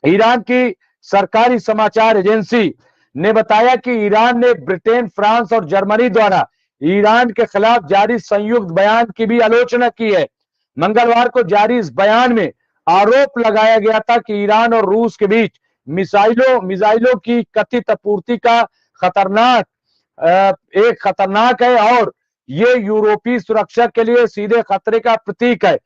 Iran की सरकारी समाचार एजेंसी ने बताया कि ईरान ने ब्रिटेन, फ्रांस और जर्मनी द्वारा ईरान के खिलाफ जारी संयुक्त बयान की भी आलोचना की है। मंगलवार को जारी इस बयान में आरोप लगाया गया था कि ईरान और रूस के बीच मिसाइलों की कथित आपूर्ति का खतरनाक एक खतरनाक है और ये यूरोपीय सुरक्षा के लिए सीधे खतरे का प्रतीक है।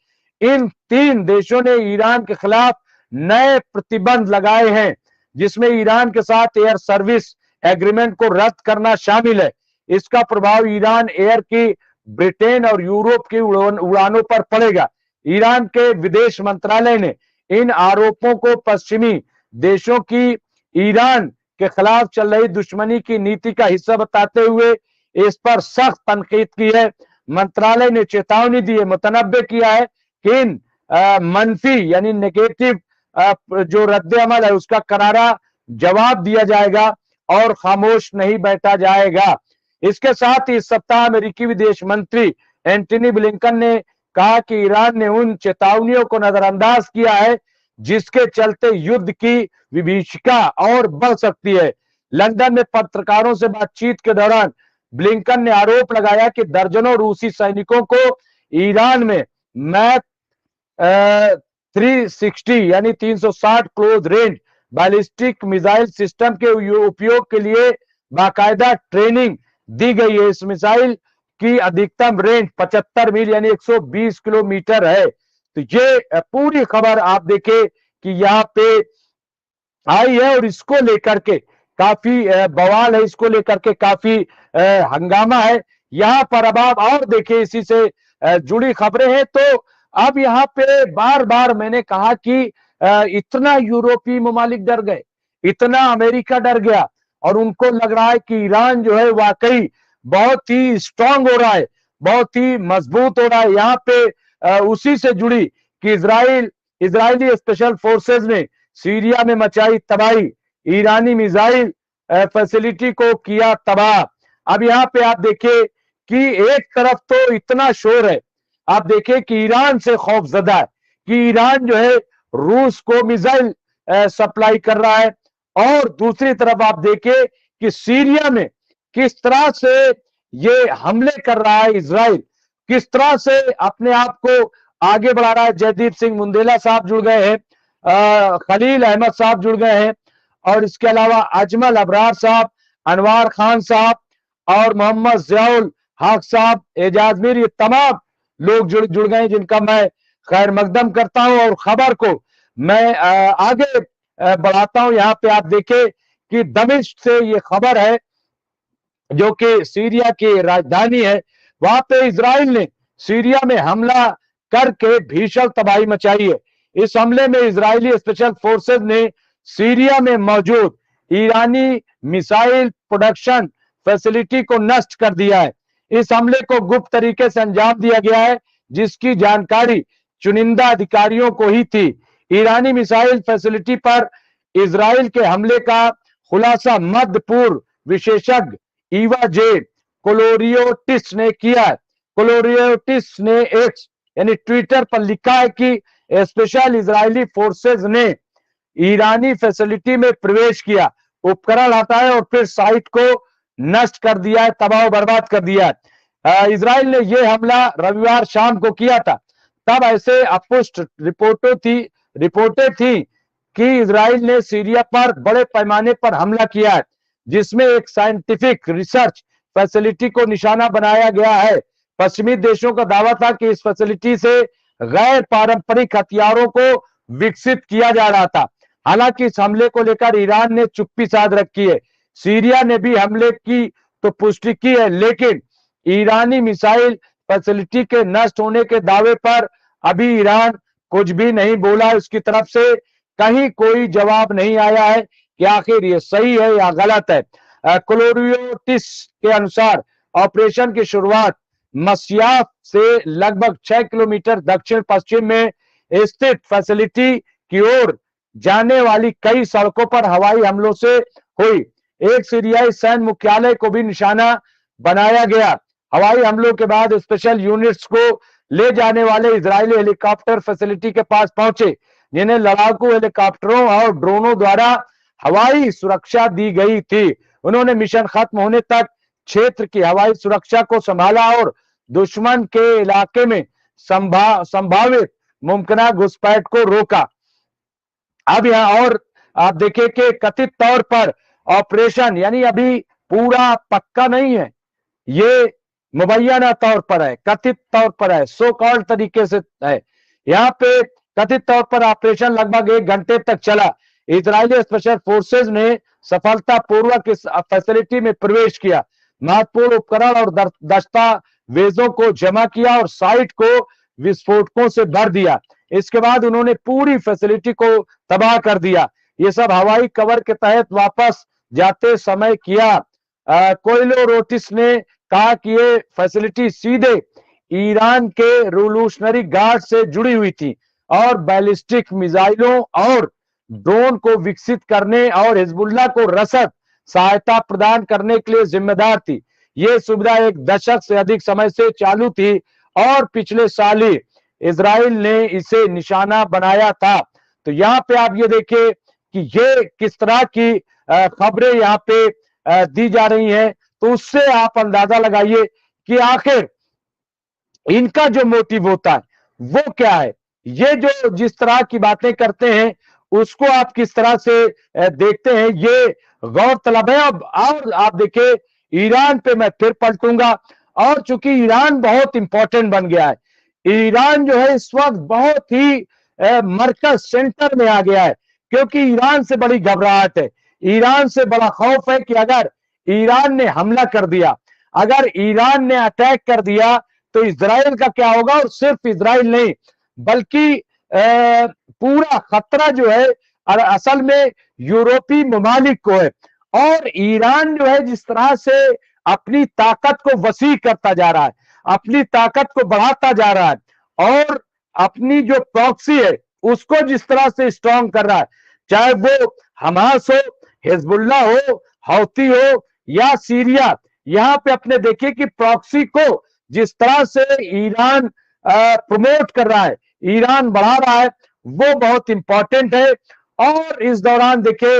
इन तीन देशों ने ईरान के खिलाफ नए प्रतिबंध लगाए हैं, जिसमें ईरान के साथ एयर सर्विस एग्रीमेंट को रद्द करना शामिल है। इसका प्रभाव ईरान एयर की ब्रिटेन और यूरोप की उड़ानों पर पड़ेगा। ईरान के विदेश मंत्रालय ने इन आरोपों को पश्चिमी देशों की ईरान के खिलाफ चल रही दुश्मनी की नीति का हिस्सा बताते हुए इस पर सख्त तनकीद की है। मंत्रालय ने चेतावनी दी है, मुतनब्बे किया है कि इन मनफी यानी नेगेटिव जो रद्द अमल है उसका करारा जवाब दिया जाएगा और खामोश नहीं बैठा जाएगा। इसके साथ ही इस सप्ताह अमेरिकी विदेश मंत्री एंटनी ब्लिंकन ने कहा कि ईरान ने उन चेतावनियों को नजरअंदाज किया है जिसके चलते युद्ध की विभीषिका और बढ़ सकती है। लंदन में पत्रकारों से बातचीत के दौरान ब्लिंकन ने आरोप लगाया कि दर्जनों रूसी सैनिकों को ईरान में मैथ 360 यानी 360 close range ballistic missile system के उपयोग के लिए बाकायदा ट्रेनिंग दी गई है। इस मिसाइल की अधिकतम रेंज 75 मील यानी 120 किलोमीटर है। तो ये पूरी खबर आप देखें कि यहाँ पे आई है और इसको लेकर के काफी बवाल है, इसको लेकर के काफी हंगामा है यहाँ पर। अब आप और देखिए इसी से जुड़ी खबरें हैं। तो अब यहाँ पे बार बार मैंने कहा कि इतना यूरोपीय ममालिक डर गए, इतना अमेरिका डर गया और उनको लग रहा है कि ईरान जो है वाकई बहुत ही स्ट्रांग हो रहा है, बहुत ही मजबूत हो रहा है। यहाँ पे उसी से जुड़ी कि इजरायली स्पेशल फोर्सेस ने सीरिया में मचाई तबाही, ईरानी मिसाइल फैसिलिटी को किया तबाह। अब यहाँ पे आप देखिए कि एक तरफ तो इतना शोर है, आप देखिए कि ईरान से खौफजदा है कि ईरान जो है रूस को मिसाइल सप्लाई कर रहा है और दूसरी तरफ आप देखिए कि सीरिया में किस तरह से ये हमले कर रहा है इजराइल, किस तरह से अपने आप को आगे बढ़ा रहा है। जयदीप सिंह मुंडेला साहब जुड़ गए हैं, खलील अहमद साहब जुड़ गए हैं और इसके अलावा अजमल अबरार साहब, अनवार खान साहब और मोहम्मद जियाउल हक साहब, एजाज मीर, ये तमाम लोग जुड़ गए जिनका मैं खैर मकदम करता हूं और खबर को मैं आगे बढ़ाता हूं। यहाँ पे आप देखें कि दमिश्क से ये खबर है जो कि सीरिया की राजधानी है, वहां पे इजराइल ने सीरिया में हमला करके भीषण तबाही मचाई है। इस हमले में इजरायली स्पेशल फोर्सेस ने सीरिया में मौजूद ईरानी मिसाइल प्रोडक्शन फैसिलिटी को नष्ट कर दिया है। इस हमले को गुप्त तरीके से अंजाम दिया गया है जिसकी जानकारी चुनिंदा अधिकारियों को ही थी। ईरानी मिसाइल फैसिलिटी पर इजराइल के हमले का खुलासा मध्य पूर्व विशेषज्ञ ईवा जे कोलोरियोटिस ने किया है। कोलोरियोटिस ने एक्स यानी ट्विटर पर लिखा है कि स्पेशल इजरायली फोर्सेस ने ईरानी फैसिलिटी में प्रवेश किया, उपकरण हटाए और फिर साइट को नष्ट कर दिया है, तबाह बर्बाद कर दिया है। इजराइल ने यह हमला रविवार शाम को किया था। तब ऐसे अपुष्ट रिपोर्टें थी कि इजराइल ने सीरिया पर बड़े पैमाने पर हमला किया है जिसमें एक साइंटिफिक रिसर्च फैसिलिटी को निशाना बनाया गया है। पश्चिमी देशों का दावा था कि इस फैसिलिटी से गैर पारंपरिक हथियारों को विकसित किया जा रहा था। हालांकि इस हमले को लेकर ईरान ने चुप्पी साध रखी है। सीरिया ने भी हमले की तो पुष्टि की है, लेकिन ईरानी मिसाइल फैसिलिटी के नष्ट होने के दावे पर अभी ईरान कुछ भी नहीं बोला। उसकी तरफ से कहीं कोई जवाब नहीं आया है कि आखिर ये सही है या गलत है। कोलोरियोटिस के अनुसार ऑपरेशन की शुरुआत मस्याफ से लगभग 6 किलोमीटर दक्षिण पश्चिम में स्थित फैसिलिटी की ओर जाने वाली कई सड़कों पर हवाई हमलों से हुई। एक सीरियाई सैन्य मुख्यालय को भी निशाना बनाया गया। हवाई हमलों के बाद स्पेशल यूनिट्स को ले जाने वाले इजरायली हेलीकॉप्टर फैसिलिटी के पास पहुंचे जिन्हें लड़ाकू हेलीकॉप्टरों और ड्रोनों द्वारा हवाई सुरक्षा दी गई थी। उन्होंने मिशन खत्म होने तक क्षेत्र की हवाई सुरक्षा को संभाला और दुश्मन के इलाके में संभावित मुमकिन घुसपैठ को रोका। अब यहाँ और आप देखिए कि कथित तौर पर ऑपरेशन, यानी अभी पूरा पक्का नहीं है, ये मुबैना तौर पर है, कथित तौर पर है, सो कॉल्ड तरीके से है। यहाँ पे कथित तौर पर ऑपरेशन लगभग 1 घंटे तक चला। इजरायली स्पेशल फोर्सेज ने सफलतापूर्वक इस फैसिलिटी में प्रवेश किया, महत्वपूर्ण उपकरण और दस्तावेजों को जमा किया और साइट को विस्फोटकों से भर दिया। इसके बाद उन्होंने पूरी फैसिलिटी को तबाह कर दिया। ये सब हवाई कवर के तहत वापस जाते समय किया। कोयलो रोटिस ने कहा कि ये फैसिलिटी सीधे ईरान के रिवोल्यूशनरी गार्ड से जुड़ी हुई थी और बैलिस्टिक मिसाइलों और ड्रोन को विकसित करने और हिजबुल्लाह को रसद सहायता प्रदान करने के लिए जिम्मेदार थी। ये सुविधा 1 दशक से अधिक समय से चालू थी और पिछले साल ही इजराइल ने इसे निशाना बनाया था। तो यहाँ पे आप ये देखिए कि ये किस तरह की खबरें यहाँ पे दी जा रही हैं, तो उससे आप अंदाजा लगाइए कि आखिर इनका जो मोटिव होता है वो क्या है। ये जो जिस तरह की बातें करते हैं उसको आप किस तरह से देखते हैं, ये गौरतलब है। अब और आप देखिए ईरान पे मैं फिर पलटूंगा, और चूंकि ईरान बहुत इंपॉर्टेंट बन गया है, ईरान जो है इस वक्त बहुत ही मरकज सेंटर में आ गया है, क्योंकि ईरान से बड़ी घबराहट है, ईरान से बड़ा खौफ है कि अगर ईरान ने हमला कर दिया, अगर ईरान ने अटैक कर दिया तो इजराइल का क्या होगा। और सिर्फ इजराइल नहीं बल्कि पूरा खतरा जो है असल में यूरोपीय ममालिक को है। और ईरान जो है जिस तरह से अपनी ताकत को वसी करता जा रहा है, अपनी ताकत को बढ़ाता जा रहा है और अपनी जो प्रॉक्सी है उसको जिस तरह से स्ट्रांग कर रहा है, चाहे वो हमास हो, हिजबुल्लाह हो, हौती हो या सीरिया, यहाँ पे अपने देखिए कि प्रॉक्सी को जिस तरह से ईरान प्रमोट कर रहा है, ईरान बढ़ा रहा है, वो बहुत इंपॉर्टेंट है। और इस दौरान देखिए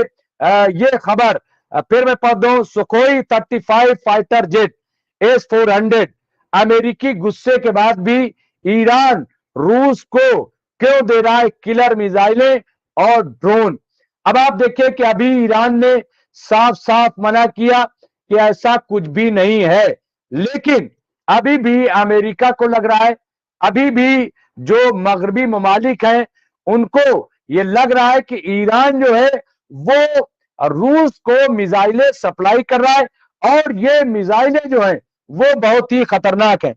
ये खबर फिर मैं पढ़ दूं, सुखोई 35 फाइटर जेट S-400 अमेरिकी गुस्से के बाद भी ईरान रूस को क्यों दे रहा है किलर मिसाइलें और ड्रोन। अब आप देखिए कि अभी ईरान ने साफ साफ मना किया कि ऐसा कुछ भी नहीं है, लेकिन अभी भी अमेरिका को लग रहा है, अभी भी जो मगरबी ममालिक हैं उनको ये लग रहा है कि ईरान जो है वो रूस को मिसाइलें सप्लाई कर रहा है और ये मिसाइलें जो है वो बहुत ही खतरनाक है।